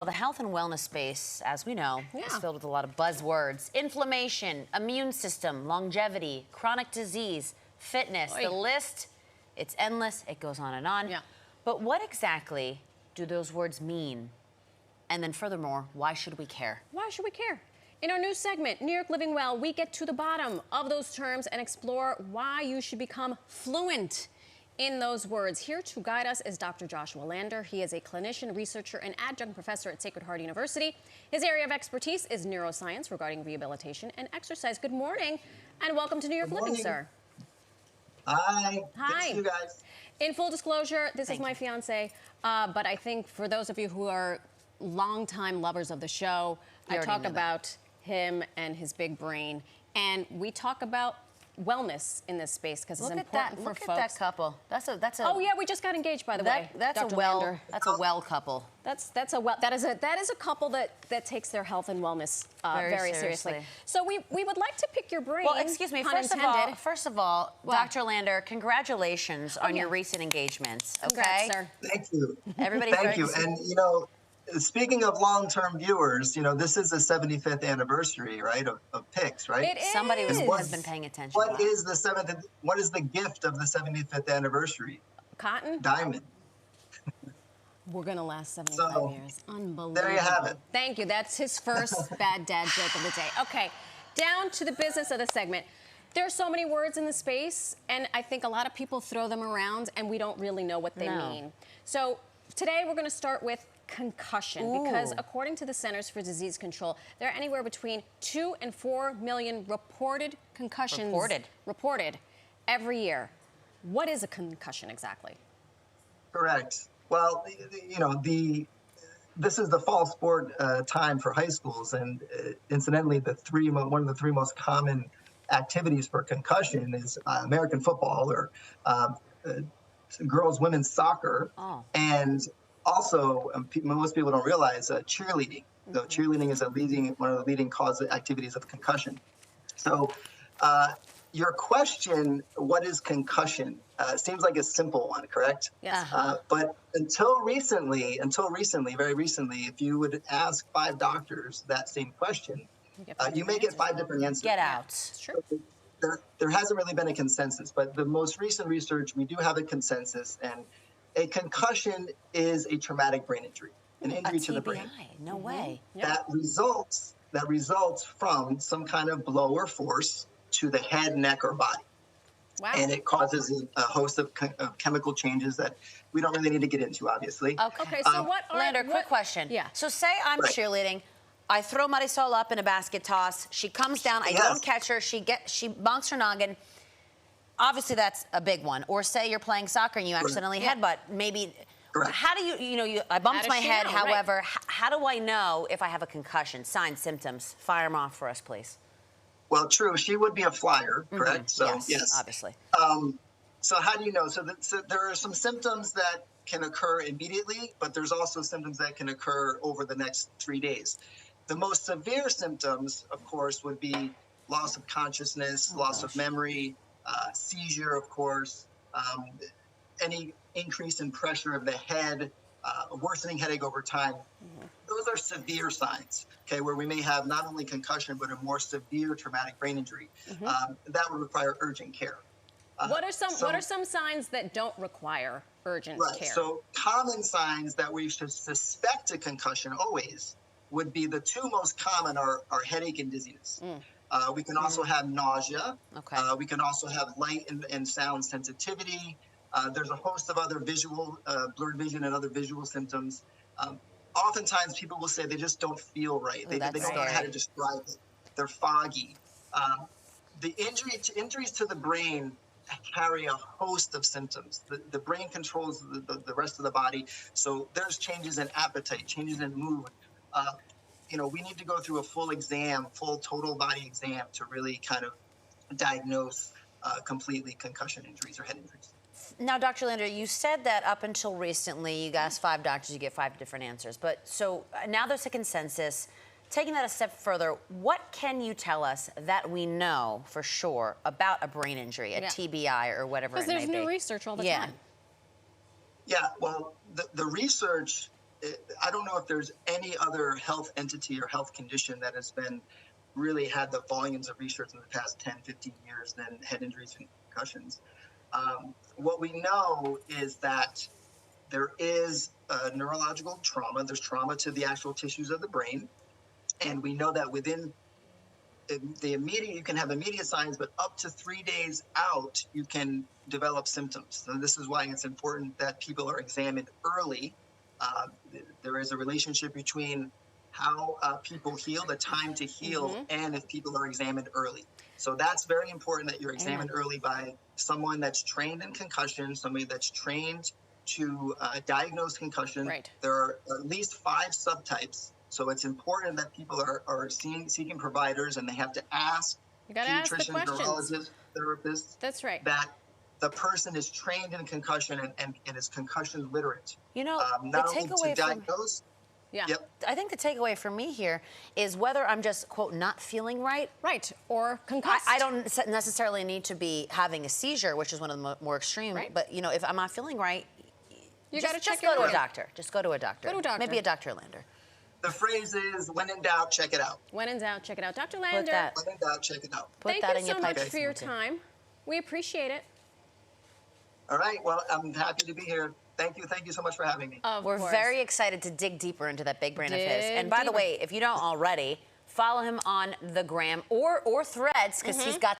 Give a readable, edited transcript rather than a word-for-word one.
The health and wellness space, as we know, is filled with a lot of buzzwords. Inflammation, immune system, longevity, chronic disease, fitness. The list, it's endless. It goes on and on. But what exactly do those words mean? And then furthermore, why should we care? Why should we care? In our new segment, New York Living Well, we get to the bottom of those terms and explore why you should become fluent in those words. Here to guide us is Dr. Joshua Lander. He is a clinician, researcher, and adjunct professor at Sacred Heart University. His area of expertise is neuroscience regarding rehabilitation and exercise. Good morning, and welcome to New York Living, sir. Hi. Hi. Good to see you guys. In full disclosure, this is my fiance, but I think for those of you who are longtime lovers of the show, I talk about him and his big brain, and we talk about wellness in this space because it's important for folks. Look at that couple. That's a. Oh yeah, we just got engaged, by the way. That's Dr. a well. Lander. That's a well couple. That is a couple that takes their health and wellness very seriously. So we would like to pick your brain. Well, excuse me. First of all, Dr. Lander, congratulations on your recent engagements. Okay. Congrats, sir. Thank you. Everybody's Thank you. And speaking of long-term viewers, this is the 75th anniversary, right, of PICS, right? It is. Somebody has been paying attention. What is the gift of the 75th anniversary? Cotton? Diamond. We're going to last 75 years. Unbelievable. There you have it. Thank you. That's his first bad dad joke of the day. Okay, down to the business of the segment. There are so many words in the space, and I think a lot of people throw them around, and we don't really know what they mean. So today we're going to start with concussion, because according to the Centers for Disease Control, there are anywhere between 2 and 4 million reported concussions reported every year. What is a concussion exactly? Correct. Well, this is the fall sport time for high schools, and incidentally, one of the three most common activities for concussion is American football or girls' women's soccer, and also, most people don't realize cheerleading. So cheerleading is one of the leading activities of concussion. So your question, what is concussion, seems like a simple one, correct? Yes. But until recently, very recently, if you would ask 5 doctors that same question, you may get 5 different answers. Get out. It's true. There hasn't really been a consensus, but the most recent research, we do have a consensus, and a concussion is a traumatic brain injury, an injury to the brain. No way. That results from some kind of blow or force to the head, neck, or body. Wow. And it causes a host of chemical changes that we don't really need to get into, obviously. Okay, so Lander, quick question. Yeah. So say I'm cheerleading. I throw Marisol up in a basket toss. She comes down. I don't catch her. She bonks her noggin. Obviously, that's a big one. Or say you're playing soccer and you accidentally headbutt. Maybe. How do I bumped my head. However, how do I know if I have a concussion? Signs, symptoms. Fire them off for us, please. Well, true. She would be a flyer, correct? So yes, obviously. So how do you know? So there are some symptoms that can occur immediately, but there's also symptoms that can occur over the next 3 days. The most severe symptoms, of course, would be loss of consciousness, loss of memory, seizure, of course, any increase in pressure of the head, a worsening headache over time. Those are severe signs, where we may have not only concussion, but a more severe traumatic brain injury. That would require urgent care. What are some signs that don't require urgent care? So common signs that we should suspect a concussion always would be the 2 most common are headache and dizziness. We can also have nausea. We can also have light and sound sensitivity. There's a host of other blurred vision and other visual symptoms. Oftentimes people will say they just don't feel right. They don't know how to describe it. They're foggy. The injuries to the brain carry a host of symptoms. The brain controls the rest of the body. So there's changes in appetite, changes in mood. We need to go through a full total body exam to really kind of diagnose completely concussion injuries or head injuries. Now, Dr. Lander, you said that up until recently, you asked 5 doctors, you get 5 different answers. But so now there's a consensus. Taking that a step further, what can you tell us that we know for sure about a brain injury, a TBI or whatever it may be? Because there's new research all the time. Yeah, well, the research I don't know if there's any other health entity or health condition that has been really had the volumes of research in the past 10, 15 years than head injuries and concussions. What we know is that there is neurological trauma. There's trauma to the actual tissues of the brain. And we know that within the immediate, you can have immediate signs, but up to 3 days out, you can develop symptoms. So this is why it's important that people are examined early. There is a relationship between how people heal, the time to heal, and if people are examined early. So that's very important that you're examined early by someone that's trained in concussion, somebody that's trained to diagnose concussion. Right. There are at least 5 subtypes. So it's important that people are seeking providers, and they have to ask pediatricians, neurologists, therapists. That's right. That the person is trained in concussion and is concussion literate. You know, not only to diagnose. Yeah. Yep. I think the takeaway for me here is whether I'm just, quote, not feeling right. Right, or concussed. I don't necessarily need to be having a seizure, which is one of the more extreme. Right. But, you know, if I'm not feeling right, you got to just check go to a doctor. Just go to a doctor. Go to a doctor. Maybe a Dr. Lander. The phrase is, when in doubt, check it out. When in doubt, check it out. Dr. Put Lander, that. When in doubt, check it out. Put thank that you in your so much pipe. for your time. We appreciate it. All right. Well, I'm happy to be here. Thank you. Thank you so much for having me. Of We're course. very excited to dig deeper into that big brain of his. Dig And by the deeper. way, if you don't already, follow him on the gram or Threads, because he's got